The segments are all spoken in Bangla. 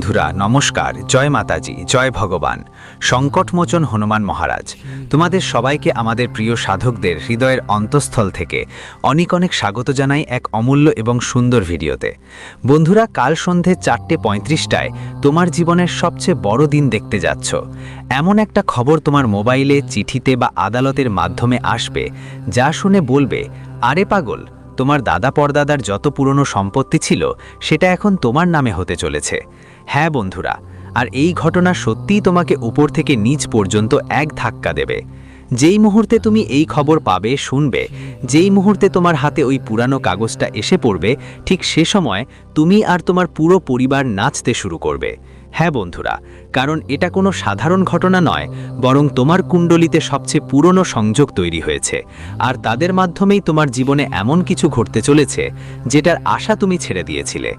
বন্ধুরা নমস্কার, জয় মাতাজি, জয় ভগবান। সংকটমোচন হনুমান মহারাজ, তোমাদের সবাইকে আমাদের প্রিয় সাধকদের হৃদয়ের অন্তঃস্থল থেকে অনেক অনেক স্বাগত জানাই এক অমূল্য এবং সুন্দর ভিডিওতে। বন্ধুরা, কাল সন্ধে 4:35টায় তোমার জীবনের সবচেয়ে বড় দিন দেখতে যাচ্ছ। এমন একটা খবর তোমার মোবাইলে, চিঠিতে বা আদালতের মাধ্যমে আসবে, যা শুনে বলবে, আরে পাগল, তোমার দাদা পরদাদার যত পুরনো সম্পত্তি ছিল সেটা এখন তোমার নামে হতে চলেছে। হ্যাঁ বন্ধুরা, আর এই ঘটনা সত্যিই তোমাকে উপর থেকে নিচ পর্যন্ত এক ধাক্কা দেবে। যেই মুহূর্তে তুমি এই খবর পাবে, শুনবে, যেই মুহূর্তে তোমার হাতে ওই পুরানো কাগজটা এসে পড়বে, ঠিক সে সময় তুমি আর তোমার পুরো পরিবার নাচতে শুরু করবে। হ্যাঁ বন্ধুরা, কারণ এটা কোনো সাধারণ ঘটনা নয়, বরং তোমার কুণ্ডলিতে সবচেয়ে পুরনো সংযোগ তৈরি হয়েছে, আর তাদের মাধ্যমেই তোমার জীবনে এমন কিছু ঘটতে চলেছে যেটার আশা তুমি ছেড়ে দিয়েছিলে,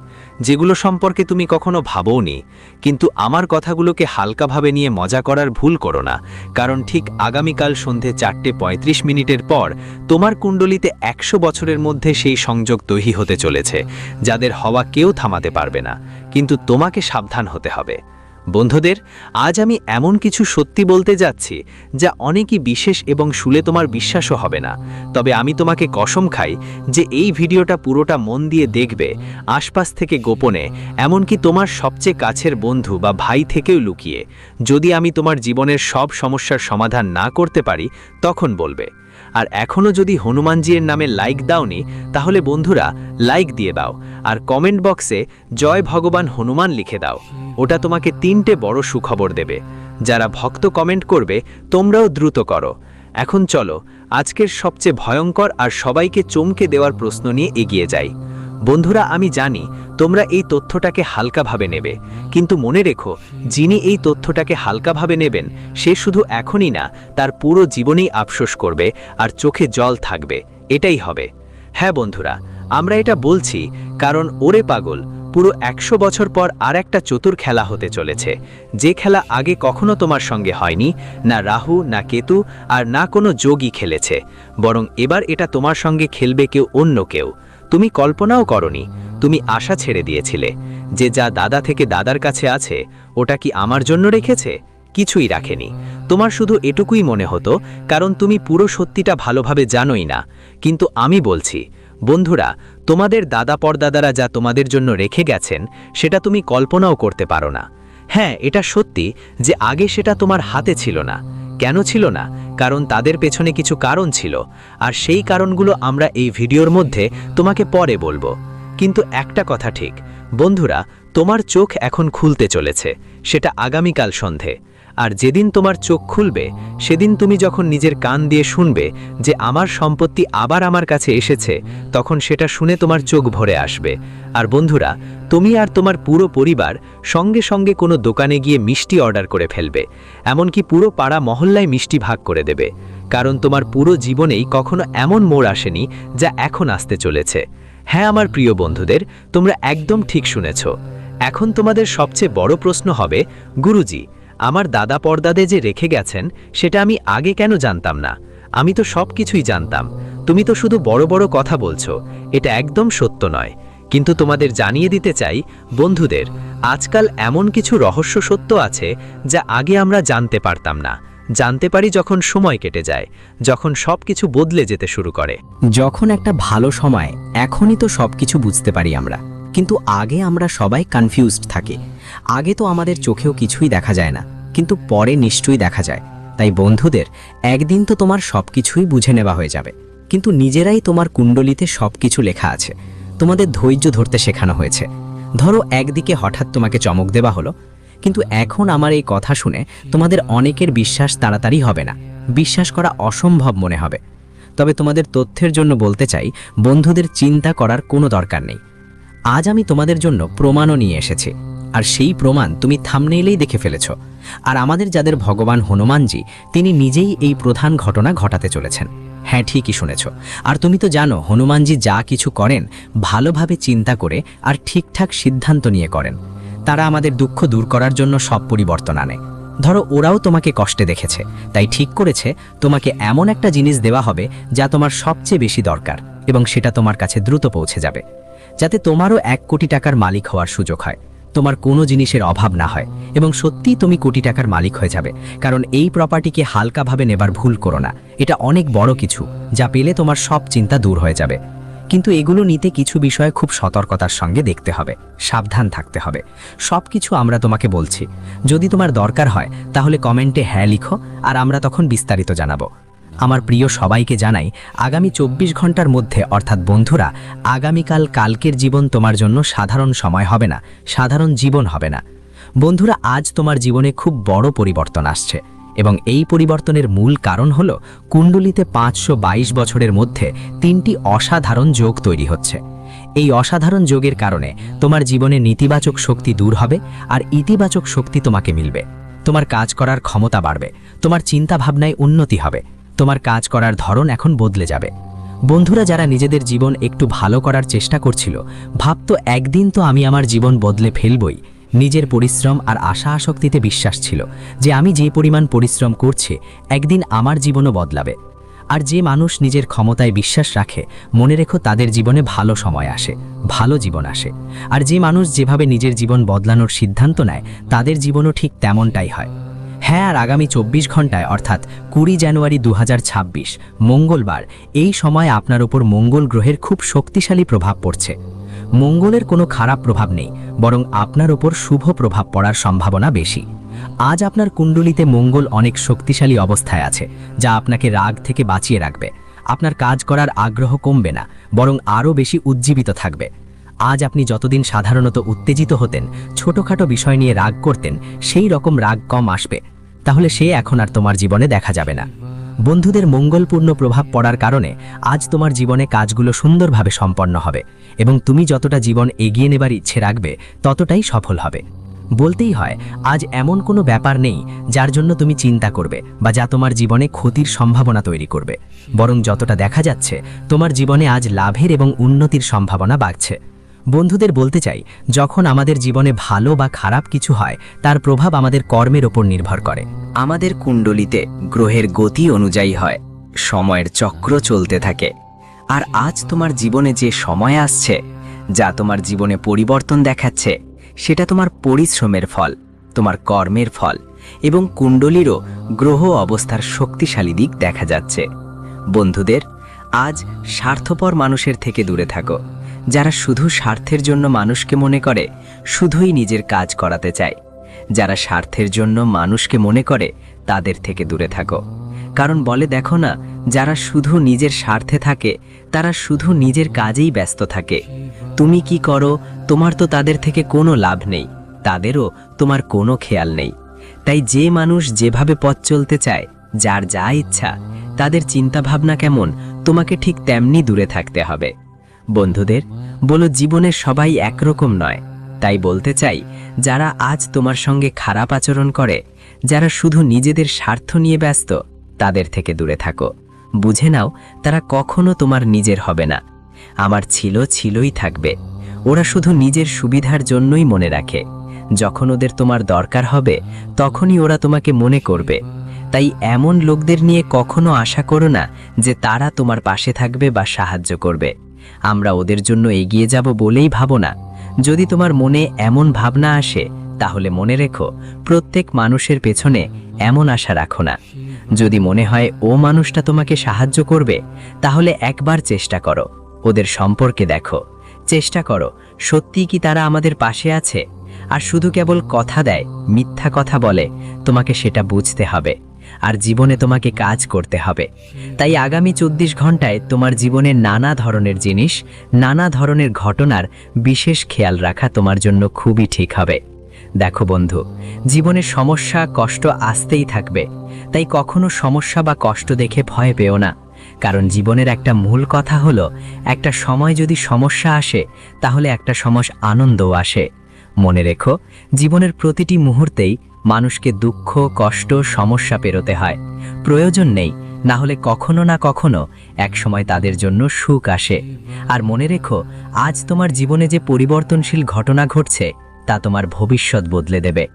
যেগুলো সম্পর্কে তুমি কখনো ভাবোনি। কিন্তু আমার কথাগুলোকে হালকাভাবে নিয়ে মজা করার ভুল করো না, কারণ ঠিক আগামীকাল সন্ধে 4:35 পর তোমার কুণ্ডলিতে 100 বছরের মধ্যে সেই সংযোগ তৈরি হতে চলেছে, যাদের হওয়া কেউ থামাতে পারবে না। কিন্তু তোমাকে সাবধান হতে হবে। বন্ধুদের, আজ আমি এমন কিছু সত্যি বলতে যাচ্ছি যা অনেকই বিশেষ এবং শুলে তোমার বিশ্বাসও হবে না। তবে আমি তোমাকে কসম খাই যে এই ভিডিওটা পুরোটা মন দিয়ে দেখবে, আশপাশ থেকে গোপনে, এমনকি তোমার সবচেয়ে কাছের বন্ধু বা ভাই থেকেও লুকিয়ে। যদি আমি তোমার জীবনের সব সমস্যার সমাধান না করতে পারি, তখন বলবে। আর এখনও যদি হনুমানজির নামে লাইক দাওনি, তাহলে বন্ধুরা লাইক দিয়ে দাও, আর কমেন্ট বক্সে জয় ভগবান হনুমান লিখে দাও। ওটা তোমাকে 3টে বড় সুখবর দেবে। যারা ভক্ত কমেন্ট করবে, তোমরাও দ্রুত করো। এখন চলো আজকের সবচেয়ে ভয়ঙ্কর আর সবাইকে চমকে দেওয়ার প্রশ্ন নিয়ে এগিয়ে যাই। বন্ধুরা, আমি জানি তোমরা এই তথ্যটাকে হালকাভাবে নেবে, কিন্তু মনে রেখো, যিনি এই তথ্যটাকে হালকাভাবে নেবেন সে শুধু এখনই না, তার পুরো জীবনেই আফসোস করবে আর চোখে জল থাকবে। এটাই হবে। হ্যাঁ বন্ধুরা, আমরা এটা বলছি কারণ ওরে পাগল, পুরো 100 বছর পর আর একটা চতুর খেলা হতে চলেছে, যে খেলা আগে কখনো তোমার সঙ্গে হয়নি। না রাহু, না কেতু, আর না কোনো যোগী খেলেছে, বরং এবার এটা তোমার সঙ্গে খেলবে কেউ অন্য কেউ। তুমি কল্পনাও করনি, তুমি আশা ছেড়ে দিয়েছিলে যে যা দাদা থেকে দাদার কাছে আছে ওটা কি আমার জন্য রেখেছে? কিছুই রাখেনি। তোমার শুধু এটুকুই মনে হতো, কারণ তুমি পুরো সত্যিটা ভালোভাবে জানোই না। কিন্তু আমি বলছি বন্ধুরা, তোমাদের দাদা পরদাদারা যা তোমাদের জন্য রেখে গেছেন সেটা তুমি কল্পনাও করতে পারো না। হ্যাঁ, এটা সত্যি যে আগে সেটা তোমার হাতে ছিল না। কেন ছিল না? কারণ তাদের পেছনে কিছু কারণ ছিল, আর সেই কারণগুলো আমরা এই ভিডিওর মধ্যে তোমাকে পরে বলবো। কিন্তু একটা কথা ঠিক বন্ধুরা, তোমার চোখ এখন খুলতে চলেছে, সেটা আগামীকাল সন্ধে। আর যেদিন তোমার চোখ খুলবে, সেদিন তুমি যখন নিজের কান দিয়ে শুনবে যে আমার সম্পত্তি আবার আমার কাছে এসেছে, তখন সেটা শুনে তোমার চোখ ভরে আসবে। আর বন্ধুরা, তুমি আর তোমার পুরো পরিবার সঙ্গে সঙ্গে কোনো দোকানে গিয়ে মিষ্টি অর্ডার করে ফেলবে, এমনকি পুরো পাড়া মহল্লায় মিষ্টি ভাগ করে দেবে। কারণ তোমার পুরো জীবনেই কখনো এমন মোড় আসেনি যা এখন আসতে চলেছে। হ্যাঁ আমার প্রিয় বন্ধুদের, তোমরা একদম ঠিক শুনেছ। এখন তোমাদের সবচেয়ে বড় প্রশ্ন হবে, গুরুজি, আমার দাদা পরদাদে যে রেখে গেছেন সেটা আমি আগে কেন জানতাম না? আমি তো সব কিছুই জানতাম। তুমি তো শুধু বড় বড় কথা বলছো, এটা একদম সত্য নয়। কিন্তু তোমাদের জানিয়ে দিতে চাই বন্ধুদের, আজকাল এমন কিছু রহস্য সত্য আছে যা আগে আমরা জানতে পারতাম না। জানতে পারি যখন সময় কেটে যায়, যখন সব কিছু বদলে যেতে শুরু করে। যখন একটা ভালো সময়, এখনই তো সব কিছু বুঝতে পারি আমরা, কিন্তু আগে আমরা সবাই কনফিউজড থাকি। আগে তো আমাদের চোখেও কিছুই দেখা যায় না, কিন্তু পরে নিশ্চয়ই দেখা যায়। তাই বন্ধুদের, একদিন তো তোমার সব কিছুই বুঝে নেওয়া হয়ে যাবে, কিন্তু নিজেরাই তোমার কুণ্ডলিতে সব কিছু লেখা আছে। তোমাদের ধৈর্য ধরতে শেখানো হয়েছে। ধরো একদিকে হঠাৎ তোমাকে চমক দেওয়া হলো, কিন্তু এখন আমার এই কথা শুনে তোমাদের অনেকের বিশ্বাস তাড়াতাড়ি হবে না, বিশ্বাস করা অসম্ভব মনে হবে। তবে তোমাদের তথ্যের জন্য বলতে চাই, বন্ধুদের চিন্তা করার কোনো দরকার নেই। আজ আমি তোমাদের জন্য প্রমাণও নিয়ে এসেছি, আর সেই প্রমাণ তুমি থাম্বনেইলেই দেখে ফেলেছ। আর আমাদের যাদের ভগবান হনুমানজি, তিনি নিজেই এই প্রধান ঘটনা ঘটাতে চলেছেন। হ্যাঁ, ঠিকই শুনেছ। আর তুমি তো জানো, হনুমানজি যা কিছু করেন ভালোভাবে চিন্তা করে আর ঠিকঠাক সিদ্ধান্ত নিয়ে করেন। তারা আমাদের দুঃখ দূর করার জন্য সব পরিবর্তন আনে। ধরো ওরাও তোমাকে কষ্টে দেখেছে, তাই ঠিক করেছে তোমাকে এমন একটা জিনিস দেওয়া হবে যা তোমার সবচেয়ে বেশি দরকার, এবং সেটা তোমার কাছে দ্রুত পৌঁছে যাবে, যাতে তোমারও 1 কোটি টাকার মালিক হওয়ার সুযোগ হয়। তোমার কোনো জিনিসের অভাব না হয় এবং সত্যিই তুমি কোটি টাকার মালিক হয়ে যাবে। কারণ এই প্রপার্টিকে হালকাভাবে নেবার ভুল করো না। এটা অনেক বড় কিছু, যা পেলে তোমার সব চিন্তা দূর হয়ে যাবে। কিন্তু এগুলো নিতে কিছু বিষয় খুব সতর্কতার সঙ্গে দেখতে হবে, সাবধান থাকতে হবে। সব কিছু আমরা তোমাকে বলছি। যদি তোমার দরকার হয় তাহলে কমেন্টে হ্যাঁ লিখো, আর আমরা তখন বিস্তারিত জানাবো। আমার প্রিয় সবাইকে জানাই, আগামী 24 ঘন্টার মধ্যে, অর্থাৎ বন্ধুরা, আগামীকাল কালকের জীবন তোমার জন্য সাধারণ সময় হবে না, সাধারণ জীবন হবে না। বন্ধুরা, আজ তোমার জীবনে খুব বড় পরিবর্তন আসছে এবং এই পরিবর্তনের মূল কারণ হলো কুণ্ডলিতে 522 বছরের মধ্যে 3টি অসাধারণ যোগ তৈরি হচ্ছে। এই অসাধারণ যোগের কারণে তোমার জীবনে নেতিবাচক শক্তি দূর হবে আর ইতিবাচক শক্তি তোমাকে মিলবে। তোমার কাজ করার ক্ষমতা বাড়বে, তোমার চিন্তা ভাবনায় উন্নতি হবে, তোমার কাজ করার ধরন এখন বদলে যাবে। বন্ধুরা, যারা নিজেদের জীবন একটু ভালো করার চেষ্টা করছিল, ভাবতো একদিন তো আমি আমার জীবন বদলে ফেলবই, নিজের পরিশ্রম আর আশা আসক্তিতে বিশ্বাস ছিল যে আমি যে পরিমাণ পরিশ্রম করছি একদিন আমার জীবনও বদলাবে। আর যে মানুষ নিজের ক্ষমতায় বিশ্বাস রাখে, মনে রেখো তাদের জীবনে ভালো সময় আসে, ভালো জীবন আসে। আর যে মানুষ যেভাবে নিজের জীবন বদলানোর সিদ্ধান্ত নেয়, তাদের জীবনও ঠিক তেমনটাই হয়। হ্যাঁ, আর আগামী 24 ঘন্টায়, অর্থাৎ 20 জানুয়ারি 2026 মঙ্গলবার, এই সময় আপনার উপর মঙ্গল গ্রহের খুব শক্তিশালী প্রভাব পড়ছে। মঙ্গলের কোনো খারাপ প্রভাব নেই, বরং আপনার উপর শুভ প্রভাব পড়ার সম্ভাবনা বেশি। আজ আপনার কুণ্ডলিতে মঙ্গল অনেক শক্তিশালী অবস্থায় আছে, যা আপনাকে রাগ থেকে বাঁচিয়ে রাখবে। আপনার কাজ করার আগ্রহ কমবে না, বরং আরও বেশি উজ্জীবিত থাকবে। আজ আপনি যতদিন সাধারণত উত্তেজিত হতেন, ছোটখাটো বিষয় নিয়ে রাগ করতেন, সেই রকম রাগ কম আসবে। তাহলে সে এখন আর তোমার জীবনে দেখা যাবে না। বন্ধুদের মঙ্গলপূর্ণ প্রভাব পড়ার কারণে আজ তোমার জীবনে কাজগুলো সুন্দরভাবে সম্পন্ন হবে এবং তুমি যতটা জীবন এগিয়ে নেবার ইচ্ছে রাখবে ততটাই সফল হবে। বলতেই হয়, আজ এমন কোনো ব্যাপার নেই যার জন্য তুমি চিন্তা করবে বা যা তোমার জীবনে ক্ষতির সম্ভাবনা তৈরি করবে, বরং যতটা দেখা যাচ্ছে তোমার জীবনে আজ লাভের এবং উন্নতির সম্ভাবনা বাড়ছে। বন্ধুদের বলতে চাই, যখন আমাদের জীবনে ভালো বা খারাপ কিছু হয়, তার প্রভাব আমাদের কর্মের ওপর নির্ভর করে। আমাদের কুণ্ডলিতে গ্রহের গতি অনুযায়ী হয়, সময়ের চক্র চলতে থাকে। আর আজ তোমার জীবনে যে সময় আসছে, যা তোমার জীবনে পরিবর্তন দেখাচ্ছে, সেটা তোমার পরিশ্রমের ফল, তোমার কর্মের ফল এবং কুণ্ডলীরও গ্রহ অবস্থার শক্তিশালী দিক দেখা যাচ্ছে। বন্ধুদের, আজ স্বার্থপর মানুষের থেকে দূরে থাকো। যারা শুধু স্বার্থের জন্য মানুষকে মনে করে, শুধুই নিজের কাজ করাতে চায়। যারা স্বার্থের জন্য মানুষকে মনে করে, তাদের থেকে দূরে থাকো। কারণ বলে দেখো না, যারা শুধু নিজের স্বার্থে থাকে, তারা শুধু নিজের কাজেই ব্যস্ত থাকে। তুমি কি করো, তোমার তো তাদের থেকে কোনো লাভ নেই, তাদেরও তোমার কোনো খেয়াল নেই। তাই যে মানুষ যেভাবে পথ চলতে চায়, যার যা ইচ্ছা, তাদের চিন্তাভাবনা কেমন, তোমাকে ঠিক তেমনি দূরে থাকতে হবে। বন্ধুদের বলো, জীবনের সবাই একরকম নয়। তাই বলতে চাই, যারা আজ তোমার সঙ্গে খারাপ আচরণ করে, যারা শুধু নিজেদের স্বার্থ নিয়ে ব্যস্ত, তাদের থেকে দূরে থাকো। বুঝে নাও, তারা কখনো তোমার নিজের হবে না। আমার ছিলই থাকবে। ওরা শুধু নিজের সুবিধার জন্যই মনে রাখে। যখন ওদের তোমার দরকার হবে, তখনই ওরা তোমাকে মনে করবে। তাই এমন লোকদের নিয়ে কখনো আশা করো না যে তারা তোমার পাশে থাকবে বা সাহায্য করবে। আমরা ওদের জন্য এগিয়ে যাব বলেই ভাবো না। যদি তোমার মনে এমন ভাবনা আসে, তাহলে মনে রেখো, প্রত্যেক মানুষের পেছনে এমন আশা রাখো না। যদি মনে হয় ও মানুষটা তোমাকে সাহায্য করবে, তাহলে একবার চেষ্টা করো, ওদের সম্পর্কে দেখো। চেষ্টা করো, সত্যি কি তারা আমাদের পাশে আছে? আর শুধু কেবল কথা দেয়, মিথ্যা কথা বলে, তোমাকে সেটা বুঝতে হবে। আর জীবনে তোমাকে কাজ করতে হবে। তাই আগামী 24 ঘন্টায় তোমার জীবনে নানা ধরনের জিনিস, নানা ধরনের ঘটনার বিশেষ খেয়াল রাখা তোমার জন্য খুবই ঠিক হবে। দেখো বন্ধু, জীবনের সমস্যা, কষ্ট আসতেই থাকবে। তাই কখনো সমস্যা বা কষ্ট দেখে ভয় পেও না। কারণ জীবনের একটা মূল কথা হলো, একটা সময় যদি সমস্যা আসে, তাহলে একটা সময় আনন্দও আসে। মনে রেখো, জীবনের প্রতিটি মুহূর্তেই মানুষকে দুঃখ, কষ্ট, সমস্যা পেরোতে হয়। প্রয়োজন নেই, না হলে কখনো না কখনো একসময় তাদের জন্য সুখ আসে। আর মনে রেখো, আজ তোমার জীবনে যে পরিবর্তনশীল ঘটনা ঘটছে, তা তোমার ভবিষ্যৎ বদলে দেবে।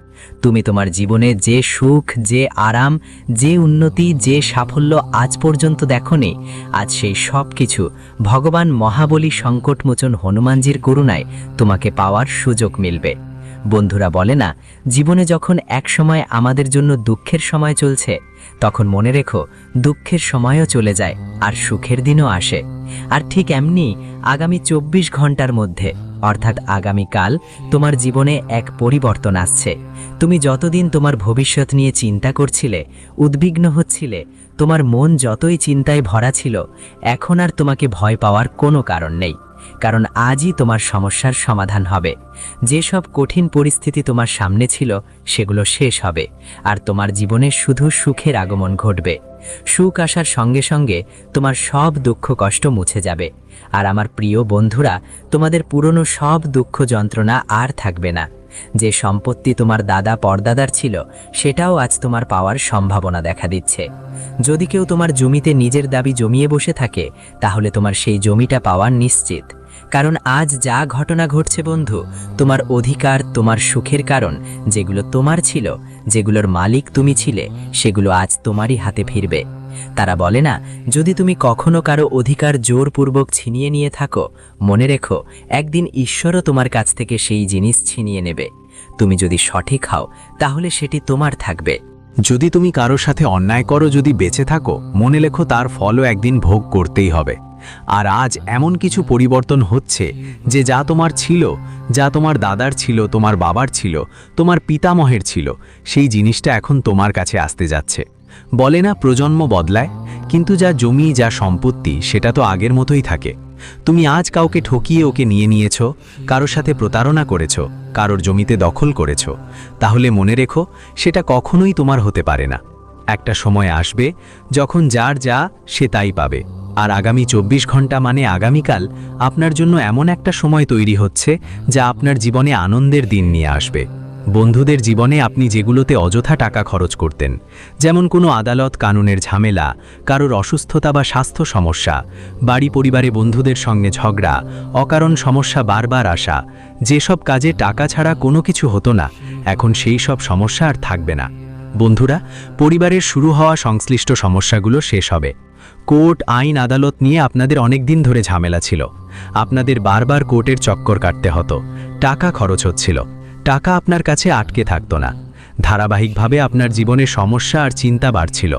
তুমি তোমার জীবনে যে সুখ, যে আরাম, যে উন্নতি, যে সাফল্য আজ পর্যন্ত দেখোনি, আজ সেই সব কিছু ভগবান মহাবলী সংকটমোচন হনুমানজির করুণায় তোমাকে পাওয়ার সুযোগ মিলবে। বন্ধুরা বলে না, জীবনে যখন এক সময় আমাদের জন্য দুঃখের সময় চলছে, তখন মনে রেখো দুঃখের সময়ও চলে যায় আর সুখের দিনও আসে। আর ঠিক এমনি আগামী 24 ঘন্টার মধ্যে, অর্থাৎ আগামীকাল, তোমার জীবনে এক পরিবর্তন আসছে। তুমি যতদিন তোমার ভবিষ্যৎ নিয়ে চিন্তা করছিলে, উদ্বিগ্ন হচ্ছিলে, তোমার মন যতই চিন্তায় ভরা ছিল, এখন আর তোমাকে ভয় পাওয়ার কোনো কারণ নেই। কারণ আজই তোমার সমস্যার সমাধান হবে। যেসব কঠিন পরিস্থিতি তোমার সামনে ছিল সেগুলো শেষ হবে, আর তোমার জীবনে শুধু সুখের আগমন ঘটবে। সুখ আসার সঙ্গে সঙ্গে তোমার সব দুঃখ কষ্ট মুছে যাবে। আর আমার প্রিয় বন্ধুরা, তোমাদের পুরনো সব দুঃখ যন্ত্রণা আর থাকবে না। যে সম্পত্তি তোমার দাদা পরদাদার ছিল, সেটাও আজ তোমার পাওয়ার সম্ভাবনা দেখা দিচ্ছে। যদি কেউ তোমার জমিতে নিজের দাবি জমিয়ে বসে থাকে, তাহলে তোমার সেই জমিটা পাওয়ার নিশ্চিত। কারণ আজ যা ঘটনা ঘটছে বন্ধু, তোমার অধিকার, তোমার সুখের কারণ, যেগুলো তোমার ছিল, যেগুলোর মালিক তুমি ছিলে, সেগুলো আজ তোমারই হাতে ফিরবে। তারা বলে না, যদি তুমি কখনো কারো অধিকার জোরপূর্বক ছিনিয়ে নিয়ে থাকো, মনে রেখো একদিন ঈশ্বরও তোমার কাছ থেকে সেই জিনিস ছিনিয়ে নেবে। তুমি যদি সঠিক হও, তাহলে সেটি তোমার থাকবে। যদি তুমি কারোর সাথে অন্যায় করো, যদি বেঁচে থাকো, মনে লেখো তার ফলও একদিন ভোগ করতেই হবে। আর আজ এমন কিছু পরিবর্তন হচ্ছে যে যা তোমার ছিল, যা তোমার দাদার ছিল, তোমার বাবার ছিল, তোমার পিতামহের ছিল, সেই জিনিসটা এখন তোমার কাছে আসতে যাচ্ছে। বলে না, প্রজন্ম বদলায়, কিন্তু যা জমি, যা সম্পত্তি, সেটা তো আগের মতোই থাকে। তুমি আজ কাউকে ঠকিয়ে ওকে নিয়ে নিয়েছো, কারোর সাথে প্রতারণা করেছো, কারোর জমিতে দখল করেছো, তাহলে মনে রেখো সেটা কখনোই তোমার হতে পারে না। একটা সময় আসবে যখন যার যা সে তাই পাবে। আর আগামী 24 ঘন্টা মানে আগামীকাল আপনার জন্য এমন একটা সময় তৈরি হচ্ছে যা আপনার জীবনে আনন্দের দিন নিয়ে আসবে। বন্ধুদের জীবনে আপনি যেগুলোতে অযথা টাকা খরচ করতেন, যেমন কোনো আদালত কানুনের ঝামেলা, কারোর অসুস্থতা বা স্বাস্থ্য সমস্যা, বাড়ি পরিবারে বন্ধুদের সঙ্গে ঝগড়া, অকারণ সমস্যা বারবার আসা, যেসব কাজে টাকা ছাড়া কোনো কিছু হতো না, এখন সেই সব সমস্যা আর থাকবে না। বন্ধুরা, পরিবারের শুরু হওয়া সংশ্লিষ্ট সমস্যাগুলো শেষ হবে। কোর্ট, আইন, আদালত নিয়ে আপনাদের অনেক দিন ধরে ঝামেলা ছিল। আপনাদের বারবার কোর্টের চক্কর কাটতে হতো, টাকা খরচ হচ্ছিল, টাকা আপনার কাছে আটকে থাকতো না। ধারাবাহিকভাবে আপনার জীবনে সমস্যা আর চিন্তা বাড়ছিল।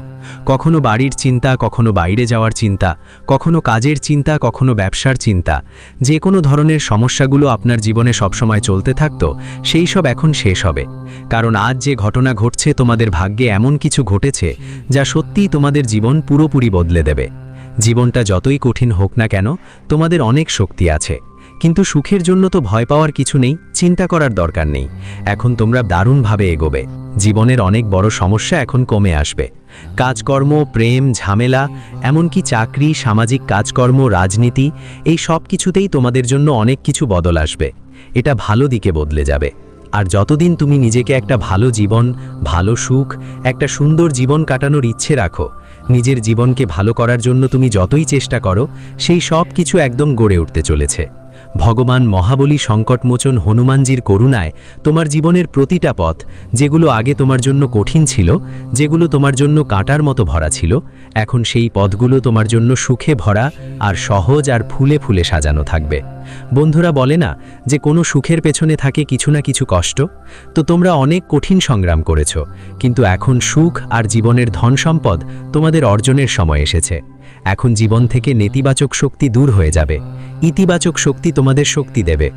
কখনো বাড়ির চিন্তা, কখনো বাইরে যাওয়ার চিন্তা, কখনো কাজের চিন্তা, কখনো ব্যবসার চিন্তা। যে কোনো ধরনের সমস্যাগুলো আপনার জীবনে সবসময় চলতে থাকতো, সেই সব এখন শেষ হবে। কারণ আজ যে ঘটনা ঘটছে, তোমাদের ভাগ্যে এমন কিছু ঘটেছে যা সত্যিই তোমাদের জীবন পুরোপুরি বদলে দেবে। জীবনটা যতই কঠিন হোক না কেন, তোমাদের অনেক শক্তি আছে। কিন্তু সুখের জন্য তো ভয় পাওয়ার কিছু নেই, চিন্তা করার দরকার নেই। এখন তোমরা দারুণভাবে এগোবে। জীবনের অনেক বড় সমস্যা এখন কমে আসবে। কাজকর্ম, প্রেম, ঝামেলা, এমনকি চাকরি, সামাজিক কাজকর্ম, রাজনীতি, এই সব কিছুতেই তোমাদের জন্য অনেক কিছু বদল আসবে। এটা ভালো দিকে বদলে যাবে। আর যতদিন তুমি নিজেকে একটা ভালো জীবন, ভালো সুখ, একটা সুন্দর জীবন কাটানোর ইচ্ছে রাখো, নিজের জীবনকে ভালো করার জন্য তুমি যতই চেষ্টা করো, সেই সব কিছু একদম গড়ে উঠতে চলেছে। ভগবান মহাবলী সংকটমোচন হনুমানজির করুণায় তোমার জীবনের প্রতিটা পথ, যেগুলো আগে তোমার জন্য কঠিন ছিল, যেগুলো তোমার জন্য কাঁটার মতো ভরা ছিল, এখন সেই পথগুলো তোমার জন্য সুখে ভরা আর সহজ আর ফুলে ফুলে সাজানো থাকবে। বন্ধুরা বলে না যে কোনো সুখের পেছনে থাকে কিছু না কিছু কষ্ট। তো তোমরা অনেক কঠিন সংগ্রাম করেছো, কিন্তু এখন সুখ আর জীবনের ধন সম্পদ তোমাদের অর্জনের সময় এসেছে। এখন জীবন থেকে নেতিবাচক শক্তি দূর হয়ে যাবে, ইতিবাচক শক্তি তোমাদের শক্তি দেবে।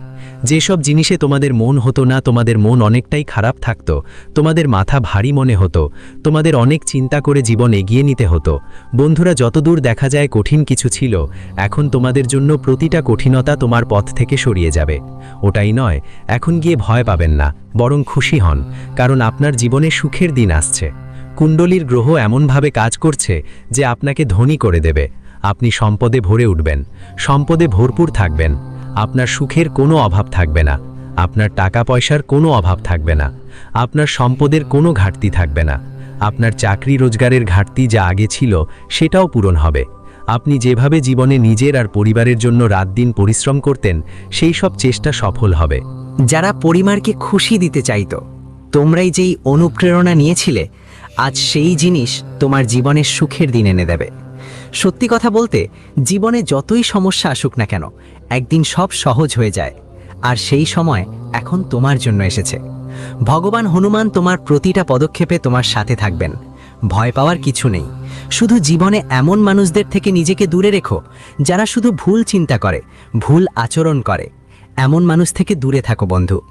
যেসব জিনিসে তোমাদের মন হতো না, তোমাদের মন অনেকটাই খারাপ থাকতো, তোমাদের মাথা ভারী মনে হতো, তোমাদের অনেক চিন্তা করে জীবন এগিয়ে নিতে হতো, বন্ধুরা যতদূর দেখা যায় কঠিন কিছু ছিল, এখন তোমাদের জন্য প্রতিটা কঠিনতা তোমার পথ থেকে সরিয়ে যাবে। ওটাই নয়, এখন গিয়ে ভয় পাবেন না, বরং খুশি হন, কারণ আপনার জীবনে সুখের দিন আসছে। কুণ্ডলীর গ্রহ এমনভাবে কাজ করছে যে আপনাকে ধনী করে দেবে। আপনি সম্পদে ভরে উঠবেন, সম্পদে ভরপুর থাকবেন, আপনার সুখের কোনো অভাব থাকবে না, আপনার টাকা পয়সার কোনো অভাব থাকবে না, আপনার সম্পদের কোনো ঘাটতি থাকবে না। আপনার চাকরি রোজগারের ঘাটতি যা আগে ছিল সেটাও পূরণ হবে। আপনি যেভাবে জীবনে নিজের আর পরিবারের জন্য রাত দিন পরিশ্রম করতেন, সেই সব চেষ্টা সফল হবে। যারা পরিবারকে খুশি দিতে চাইতো, তোমরাই যেই অনুপ্রেরণা নিয়েছিলে, আজ সেই জিনিস তোমার জীবনের সুখের দিন এনে দেবে। সত্যি কথা বলতে, জীবনে যতই সমস্যা আসুক না কেন, একদিন সব সহজ হয়ে যায়। আর সেই সময় এখন তোমার জন্য এসেছে। ভগবান হনুমান তোমার প্রতিটা পদক্ষেপে তোমার সাথে থাকবেন। ভয় পাওয়ার কিছু নেই। শুধু জীবনে এমন মানুষদের থেকে নিজেকে দূরে রেখো যারা শুধু ভুল চিন্তা করে, ভুল আচরণ করে। এমন মানুষ থেকে দূরে থাকো বন্ধু।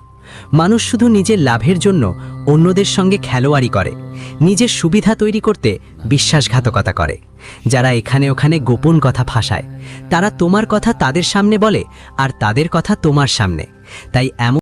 মানুষ শুধু নিজের লাভের জন্য অন্যদের সঙ্গে খেলোয়াড়ি করে, নিজের সুবিধা তৈরি করতে বিশ্বাসঘাতকতা করে। যারা এখানে ওখানে গোপন কথা ফাঁসায়, তারা তোমার কথা তাদের সামনে বলে আর তাদের কথা তোমার সামনে। তাই এমন